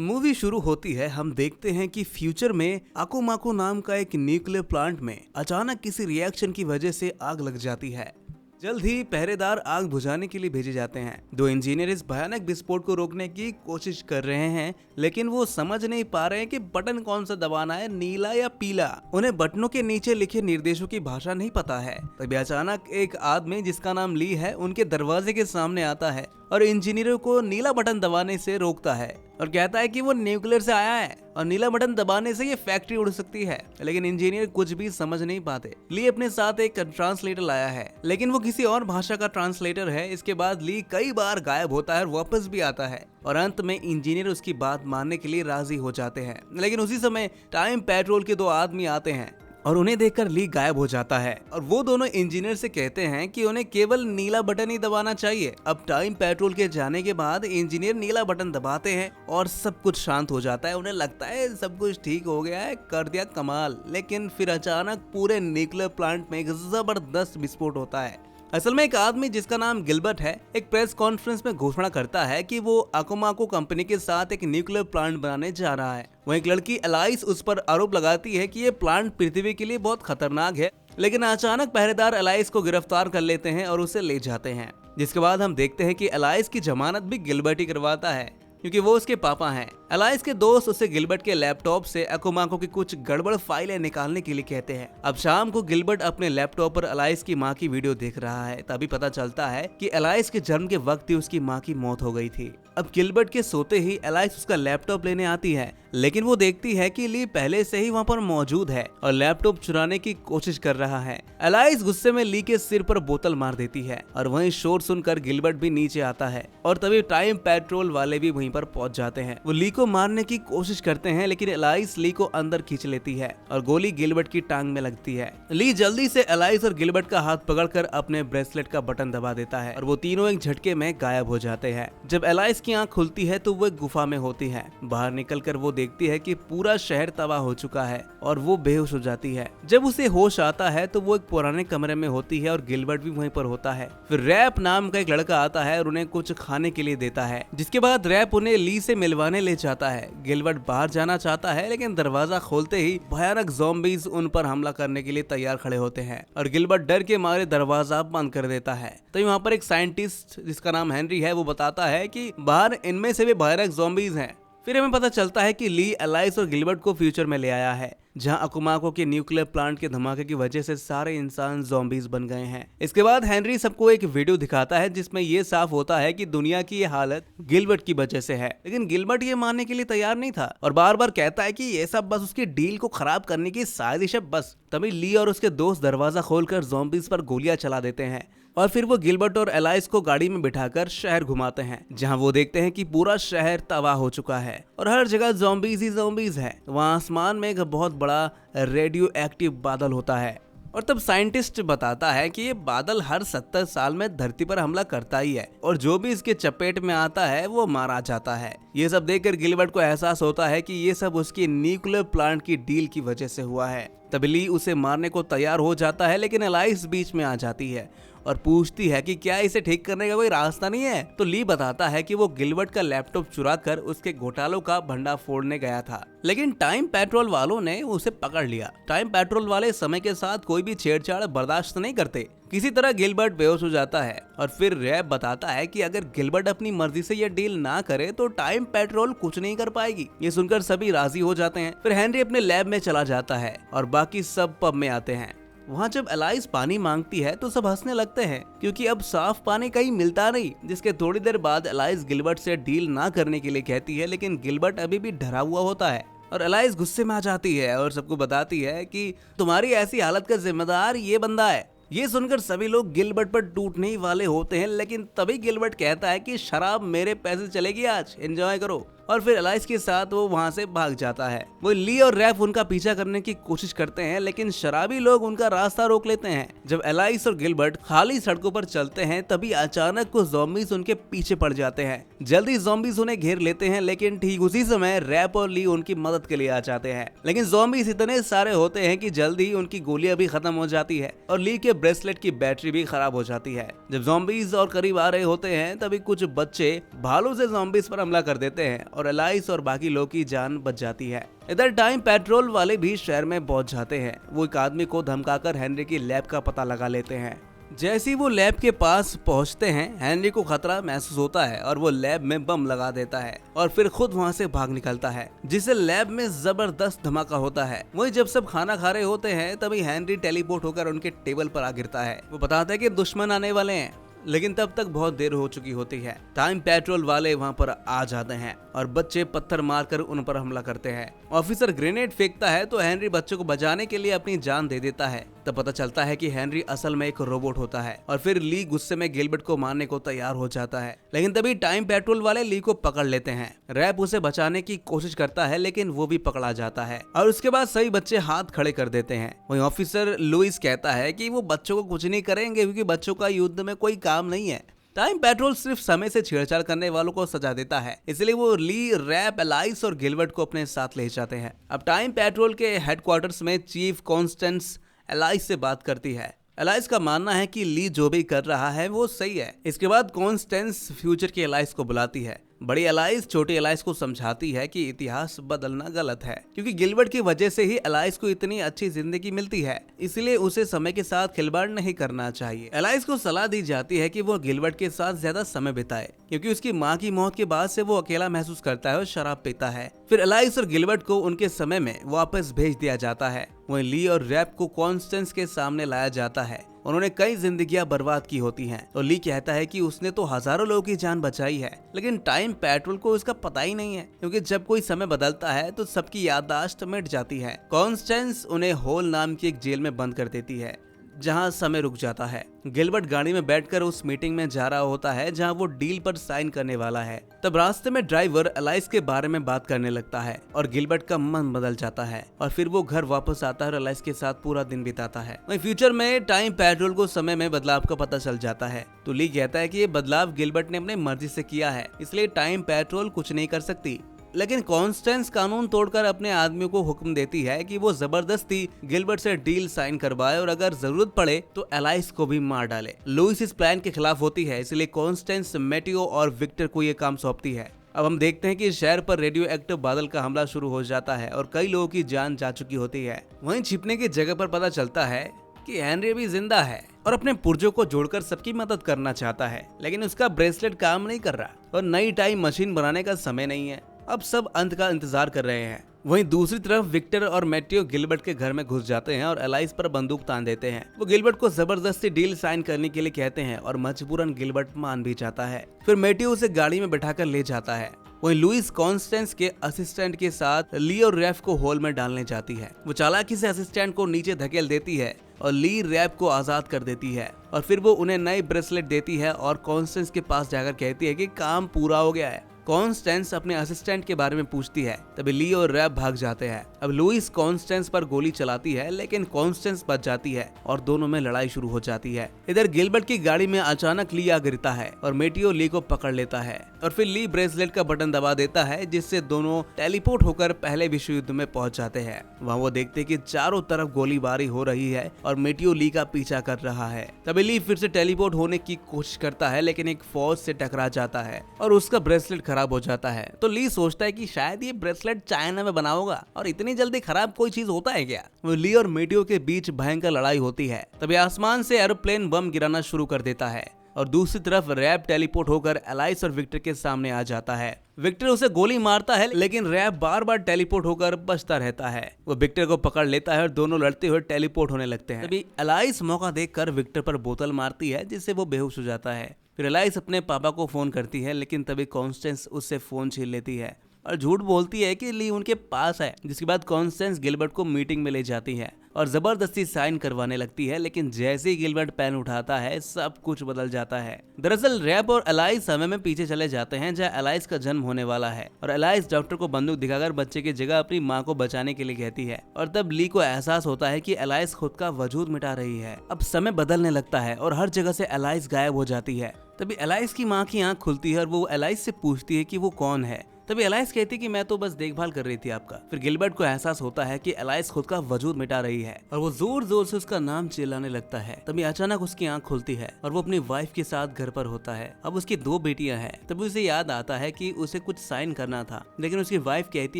Movie शुरू होती है। हम देखते हैं कि फ्यूचर में आकुमाकु नाम का एक न्यूक्लियर प्लांट में अचानक किसी रिएक्शन की वजह से आग लग जाती है। जल्द ही पहरेदार आग बुझाने के लिए भेजे जाते हैं। दो इंजीनियर इस भयानक विस्फोट को रोकने की कोशिश कर रहे हैं, लेकिन वो समझ नहीं पा रहे हैं कि बटन कौन सा दबाना है, नीला या पीला। उन्हें बटनों के नीचे लिखे निर्देशों की भाषा नहीं पता है। तभी अचानक एक आदमी जिसका नाम ली है उनके दरवाजे के सामने आता है और इंजीनियरों को नीला बटन दबाने से रोकता है और कहता है कि वो न्यूक्लियर से आया है और नीला बटन दबाने से ये फैक्ट्री उड़ सकती है। लेकिन इंजीनियर कुछ भी समझ नहीं पाते। ली अपने साथ एक ट्रांसलेटर लाया है, लेकिन वो किसी और भाषा का ट्रांसलेटर है। इसके बाद ली कई बार गायब होता है और वापस भी आता है और अंत में इंजीनियर उसकी बात मानने के लिए राजी हो जाते हैं। लेकिन उसी समय टाइम पेट्रोल के दो आदमी आते हैं और उन्हें देखकर ली गायब हो जाता है और वो दोनों इंजीनियर से कहते हैं कि उन्हें केवल नीला बटन ही दबाना चाहिए। अब टाइम पेट्रोल के जाने के बाद इंजीनियर नीला बटन दबाते हैं और सब कुछ शांत हो जाता है। उन्हें लगता है सब कुछ ठीक हो गया है, कर दिया कमाल। लेकिन फिर अचानक पूरे न्यूक्लियर प्लांट में एक जबरदस्त विस्फोट होता है। असल में एक आदमी जिसका नाम गिलबर्ट है एक प्रेस कॉन्फ्रेंस में घोषणा करता है कि वो आकुमाकु कंपनी के साथ एक न्यूक्लियर प्लांट बनाने जा रहा है। वहीं एक लड़की एलाइस उस पर आरोप लगाती है कि ये प्लांट पृथ्वी के लिए बहुत खतरनाक है। लेकिन अचानक पहरेदार एलाइस को गिरफ्तार कर लेते हैं और उसे ले जाते हैं, जिसके बाद हम देखते हैं कि एलाइस की जमानत भी गिलबर्ट ही करवाता है, क्योंकि वो उसके पापा हैं। एलाइस के दोस्त उसे गिलबर्ट के लैपटॉप से आकुमाकु की कुछ गड़बड़ फाइलें निकालने के लिए कहते हैं। अब शाम को गिलबर्ट अपने लैपटॉप पर एलाइस की मां की वीडियो देख रहा है। तभी पता चलता है कि एलाइस के जन्म के वक्त ही उसकी मां की मौत हो गई थी। अब गिलबर्ट के सोते ही एलाइस उसका लैपटॉप लेने आती है, लेकिन वो देखती है कि ली पहले से ही वहाँ पर मौजूद है और लैपटॉप चुराने की कोशिश कर रहा है। एलाइस गुस्से में ली के सिर पर बोतल मार देती है और वहीं शोर सुनकर गिलबर्ट भी नीचे आता है और तभी टाइम पेट्रोल वाले भी वहीं पर पहुंच जाते हैं। वो ली को मारने की कोशिश करते हैं, लेकिन एलाइस ली को अंदर खींच लेती है और गोली गिलबर्ट की टांग में लगती है। ली जल्दी से एलाइस और गिलबर्ट का हाथ पकड़कर अपने ब्रेसलेट का बटन दबा देता है और वो तीनों एक झटके में गायब हो जाते हैं। जब एलाइस की आंख खुलती है तो वो एक गुफा में होती है। बाहर निकलकर वो देखती है कि पूरा शहर तबाह हो चुका है और वो बेहोश हो जाती है। जब उसे होश आता है तो वो एक पुराने कमरे में होती है और गिलबर्ट भी वहीं पर होता है। फिर रैप नाम का एक लड़का आता है और उन्हें कुछ खाने के लिए देता है, जिसके बाद रैप उन्हें ली से मिलवाने ले जाता है। गिलबर्ट बाहर जाना चाहता है, लेकिन दरवाजा खोलते ही भयानक ज़ॉम्बीज़ उन पर हमला करने के लिए तैयार खड़े होते हैं और गिलबर्ट डर के मारे दरवाजा बंद कर देता है। तो वहाँ पर एक साइंटिस्ट जिसका नाम हेनरी है वो बताता है कि बाहर इनमें से भी भयानक ज़ॉम्बीज़ हैं। फिर हमें पता चलता है कि ली एलाइस और गिलबर्ट को फ्यूचर में ले आया है, जहां आकुमाकु के न्यूक्लियर प्लांट के धमाके की वजह से सारे इंसान ज़ॉम्बीज़ बन गए हैं। इसके बाद हेनरी सबको एक वीडियो दिखाता है जिसमें ये साफ होता है कि दुनिया की ये हालत गिलबर्ट की वजह से है। लेकिन गिलबर्ट ये मानने के लिए तैयार नहीं था और बार बार कहता है कि ये सब बस उसकी डील को खराब करने की साजिश है बस। तभी ली और उसके दोस्त दरवाजा खोलकर ज़ॉम्बीज़ पर गोलियां चला देते हैं और फिर वो गिलबर्ट और एलाइस को गाड़ी में बिठाकर शहर घुमाते हैं, जहां वो देखते हैं कि पूरा शहर तबाह हो चुका है और हर जगह ज़ॉम्बीज़ ही ज़ॉम्बीज़ है। वहाँ आसमान में एक बहुत बड़ा रेडियो एक्टिव बादल होता है और तब साइंटिस्ट बताता है कि ये बादल हर 70 साल में धरती पर हमला करता ही है और जो भी इसके चपेट में आता है वो मारा जाता है। ये सब देखकर गिलबर्ट को एहसास होता है कि ये सब उसकी न्यूक्लियर प्लांट की डील की वजह से हुआ है। तब ली उसे मारने को तैयार हो जाता है, लेकिन एलाइस बीच में आ जाती है और पूछती है कि क्या इसे ठीक करने का कोई रास्ता नहीं है। तो ली बताता है कि वो गिलबर्ट का लैपटॉप चुराकर उसके घोटालों का भंडा फोड़ने गया था, लेकिन टाइम पेट्रोल वालों ने उसे पकड़ लिया। टाइम पेट्रोल वाले समय के साथ कोई भी छेड़छाड़ बर्दाश्त नहीं करते। किसी तरह गिलबर्ट बेहोश हो जाता है और फिर रैप बताता है कि अगर गिलबर्ट अपनी मर्जी से यह डील ना करे तो टाइम पेट्रोल कुछ नहीं कर पाएगी। ये सुनकर सभी राजी हो जाते हैं। फिर हेनरी अपने लैब में चला जाता है और बाकी सब पब में आते हैं। वहाँ जब एलाइस पानी मांगती है तो सब हंसने लगते हैं, क्योंकि अब साफ पानी कहीं मिलता नहीं। जिसके थोड़ी देर बाद एलाइस गिलबर्ट से डील ना करने के लिए कहती है, लेकिन गिलबर्ट अभी भी डरा हुआ होता है और एलाइस गुस्से में आ जाती है और सबको बताती है कि तुम्हारी ऐसी हालत का जिम्मेदार ये बंदा है। ये सुनकर सभी लोग गिलबर्ट पर टूटने ही वाले होते हैं, लेकिन तभी गिलबर्ट कहता है कि शराब मेरे पैसे चलेगी, आज एंजॉय करो। और फिर एलाइस के साथ वो वहाँ से भाग जाता है। वो ली और रैफ उनका पीछा करने की कोशिश करते हैं, लेकिन शराबी लोग उनका रास्ता रोक लेते हैं। जब एलाइस और गिलबर्ट खाली सड़कों पर चलते हैं तभी अचानक कुछ ज़ॉम्बीज़ उनके पीछे पड़ जाते हैं। जल्दी ज़ॉम्बीज़ उन्हें घेर लेते हैं, लेकिन ठीक उसी समय रैप और ली उनकी मदद के लिए आ जाते हैं। लेकिन ज़ॉम्बीज़ इतने सारे होते हैं कि जल्दी ही उनकी गोलियां भी खत्म हो जाती है और ली के ब्रेसलेट की बैटरी भी खराब हो जाती है। जब ज़ॉम्बीज़ और करीब आ रहे होते हैं तभी कुछ बच्चे भालू से ज़ॉम्बीज़ पर हमला कर देते हैं और एलाइस और बाकी लोग की जान बच जाती है। इधर टाइम पेट्रोल वाले भी शहर में पहुंच जाते हैं। वो एक आदमी को धमकाकर हेनरी की लैब का पता लगा लेते हैं। जैसे ही वो लैब के पास पहुंचते हैं, हेनरी को खतरा महसूस होता है और वो लैब में बम लगा देता है और फिर खुद वहां से भाग निकलता है, जिससे लैब में जबरदस्त धमाका होता है। वहीं जब सब खाना खा रहे होते हैं तभी हेनरी टेलीपोर्ट होकर उनके टेबल पर आ गिरता है। वो बताता है कि दुश्मन आने वाले हैं, लेकिन तब तक बहुत देर हो चुकी होती है। टाइम पेट्रोल वाले वहां पर आ जाते हैं और बच्चे पत्थर मारकर उन पर हमला करते हैं। ऑफिसर ग्रेनेड फेंकता है तो हेनरी बच्चों को बचाने के लिए अपनी जान दे देता है। तब पता चलता है कि हेनरी असल में एक रोबोट होता है और फिर ली गुस्से में गिलबर्ट को मारने को तैयार हो जाता है, लेकिन तभी टाइम पेट्रोल वाले ली को पकड़ लेते हैं। रैप उसे बचाने की कोशिश करता है लेकिन वो भी पकड़ा जाता है और उसके बाद सभी बच्चे हाथ खड़े कर देते हैं। वहीं ऑफिसर लुइस कहता है कि वो बच्चों को कुछ नहीं करेंगे क्योंकि बच्चों का युद्ध में कोई काम नहीं है। टाइम पेट्रोल सिर्फ समय से छेड़छाड़ करने वालों को सजा देता है, इसलिए वो ली, रैप, एलाइस और गिलबर्ट को अपने साथ ले जाते हैं। अब टाइम पेट्रोल के हेडक्वार्टर्स में चीफ कॉन्स्टेंस एलाइस से बात करती है। एलाइस का मानना है कि ली जो भी कर रहा है वो सही है। इसके बाद कॉन्स्टेंस फ्यूचर के एलाइस को बुलाती है। बड़ी एलाइस छोटी एलाइस को समझाती है कि इतिहास बदलना गलत है, क्योंकि गिलबर्ट की वजह से ही एलाइस को इतनी अच्छी जिंदगी मिलती है, इसलिए उसे समय के साथ खिलवाड़ नहीं करना चाहिए। एलाइस को सलाह दी जाती है कि वो गिलबर्ट के साथ ज्यादा समय बिताए, क्योंकि उसकी माँ की मौत के बाद से वो अकेला महसूस करता है और शराब पीता है। फिर एलाइस और गिलबर्ट को उनके समय में वापस भेज दिया जाता है। वहीं ली और रैप को कॉन्स्टेंस के सामने लाया जाता है। उन्होंने कई जिंदगियां बर्बाद की होती हैं। तो ली कहता है कि उसने तो हजारों लोगों की जान बचाई है, लेकिन टाइम पेट्रोल को इसका पता ही नहीं है, क्योंकि जब कोई समय बदलता है तो सबकी याददाश्त मिट जाती है। कॉन्स्टेंस उन्हें होल नाम की एक जेल में बंद कर देती है, जहां समय रुक जाता है। गिलबर्ट गाड़ी में बैठकर उस मीटिंग में जा रहा होता है जहां वो डील पर साइन करने वाला है। तब रास्ते में ड्राइवर एलाइस के बारे में बात करने लगता है और गिलबर्ट का मन बदल जाता है और फिर वो घर वापस आता है और एलाइस के साथ पूरा दिन बिताता है। वहीं फ्यूचर में टाइम पेट्रोल को समय में बदलाव का पता चल जाता है, तो ली कहता है कि ये बदलाव गिलबर्ट ने अपनी मर्जी से किया है, इसलिए टाइम पेट्रोल कुछ नहीं कर सकती। लेकिन कॉन्स्टेंस कानून तोड़कर अपने आदमियों को हुक्म देती है कि वो जबरदस्ती गिलबर्ट से डील साइन करवाए और अगर जरूरत पड़े तो एलाइस को भी मार डाले। लुइस इस प्लान के खिलाफ होती है, इसलिए कॉन्स्टेंस मैटियो और विक्टर को ये काम सौंपती है। अब हम देखते हैं कि शहर पर रेडियो एक्टिव बादल का हमला शुरू हो जाता है और कई लोगों की जान जा चुकी होती है। वहीं छिपने की जगह पर पता चलता है कि हेनरी भी जिंदा है और अपने पुर्जों को जोड़कर सबकी मदद करना चाहता है, लेकिन उसका ब्रेसलेट काम नहीं कर रहा और नई टाइम मशीन बनाने का समय नहीं है। अब सब अंत का इंतजार कर रहे हैं। वहीं दूसरी तरफ विक्टर और मैटियो गिलबर्ट के घर में घुस जाते हैं और एलाइस पर बंदूक तान देते हैं। वो गिलबर्ट को जबरदस्ती डील साइन करने के लिए कहते हैं और मजबूरन गिलबर्ट मान भी जाता है। फिर मैटियो उसे गाड़ी में बैठाकर ले जाता है। वहीं लुइस कॉन्स्टेंस के असिस्टेंट के साथ ली और रैप को होल में डालने जाती है। वो चालाकी से असिस्टेंट को नीचे धकेल देती है और ली रैप को आजाद कर देती है और फिर वो उन्हें नई ब्रेसलेट देती है और कॉन्स्टेंस के पास जाकर कहती है कि काम पूरा हो गया है। कॉन्स्टेंस अपने असिस्टेंट के बारे में पूछती है, तभी ली और रैप भाग जाते हैं। अब लुइस कॉन्स्टेंस पर गोली चलाती है, लेकिन कॉन्स्टेंस बच जाती है और दोनों में लड़ाई शुरू हो जाती है। इधर गिलबर्ट की गाड़ी में अचानक ली आ गिरता है और मैटियो ली को पकड़ लेता है और फिर ली ब्रेसलेट का बटन दबा देता है, जिससे दोनों टेलीपोर्ट होकर पहले विश्व युद्ध में पहुंच जाते हैं। वहाँ वो देखते कि चारों तरफ गोलीबारी हो रही है और मैटियो ली का पीछा कर रहा है। तभी ली फिर से टेलीपोर्ट होने की कोशिश करता है, लेकिन एक फौज से टकरा जाता है और उसका ब्रेसलेट खराब हो जाता है। तो ली सोचता है कि शायद ये ब्रेसलेट चाइना में बना होगा और इतनी जल्दी खराब कोई चीज होता है क्या। वो ली और मैटियो के बीच भयंकर लड़ाई होती है। तभी आसमान से एरोप्लेन बम गिराना शुरू कर देता है और दूसरी तरफ रैप टेलीपोर्ट होकर एलाइस और विक्टर के सामने आ जाता है। विक्टर उसे गोली मारता है, लेकिन रैप बार बार टेलीपोर्ट होकर बचता रहता है। वो विक्टर को पकड़ लेता है और दोनों लड़ते हुए टेलीपोर्ट होने लगते हैं। तभी एलाइस मौका देखकर विक्टर पर बोतल मारती है, जिससे वो बेहोश हो जाता है। फिर एलाइस अपने पापा को फोन करती है, लेकिन तभी कॉन्स्टेंस उससे फोन छीन लेती है और झूठ बोलती है कि ली उनके पास है। जिसके बाद कॉन्स्टेंस गिलबर्ट को मीटिंग में ले जाती है और जबरदस्ती साइन करवाने लगती है, लेकिन जैसे ही गिलबर्ट पेन उठाता है सब कुछ बदल जाता है। दरअसल रैप और एलाइस समय में पीछे चले जाते हैं जहां एलाइस का जन्म होने वाला है और एलाइस डॉक्टर को बंदूक दिखाकर बच्चे की जगह अपनी माँ को बचाने के लिए कहती है और तब ली को एहसास होता है कि एलाइस खुद का वजूद मिटा रही है। अब समय बदलने लगता है और हर जगह से एलाइस गायब हो जाती है। तभी एलाइस की माँ की आंख खुलती है और वो एलाइस से पूछती है कि वो कौन है। तभी एलाइस कहती कि मैं तो बस देखभाल कर रही थी आपका। फिर गिलबर्ट को एहसास होता है कि एलाइस खुद का वजूद मिटा रही है और वो जोर जोर से उसका नाम चिल्लाने लगता है। तभी अचानक उसकी आंख खुलती है और वो अपनी वाइफ के साथ घर पर होता है। अब उसकी 2 बेटियां हैं। तभी उसे याद आता है कि उसे कुछ साइन करना था, लेकिन उसकी वाइफ कहती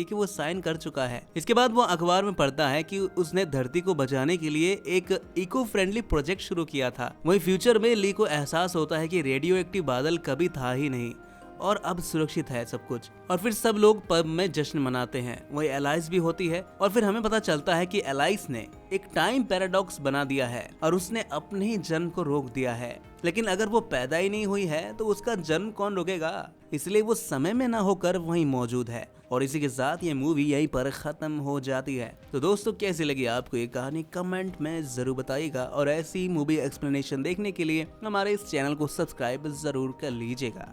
है कि वो साइन कर चुका है। इसके बाद वो अखबार में पढ़ता है कि उसने धरती को बचाने के लिए एक इको फ्रेंडली प्रोजेक्ट शुरू किया था। वही फ्यूचर में ली को एहसास होता है कि रेडियो एक्टिव बादल कभी था ही नहीं और अब सुरक्षित है सब कुछ। और फिर सब लोग पब में जश्न मनाते हैं। वही एलाइस भी होती है और फिर हमें पता चलता है कि एलाइस ने एक टाइम पैराडॉक्स बना दिया है और उसने अपने ही जन्म को रोक दिया है। लेकिन अगर वो पैदा ही नहीं हुई है तो उसका जन्म कौन रोकेगा? इसलिए वो समय में ना होकर वहीं मौजूद है। और इसी के साथ ये मूवी यहीं पर खत्म हो जाती है। तो दोस्तों, कैसी लगी आपको ये कहानी कमेंट में जरूर बताइएगा और ऐसी मूवी एक्सप्लेनेशन देखने के लिए हमारे इस चैनल को सब्सक्राइब जरूर कर लीजिएगा।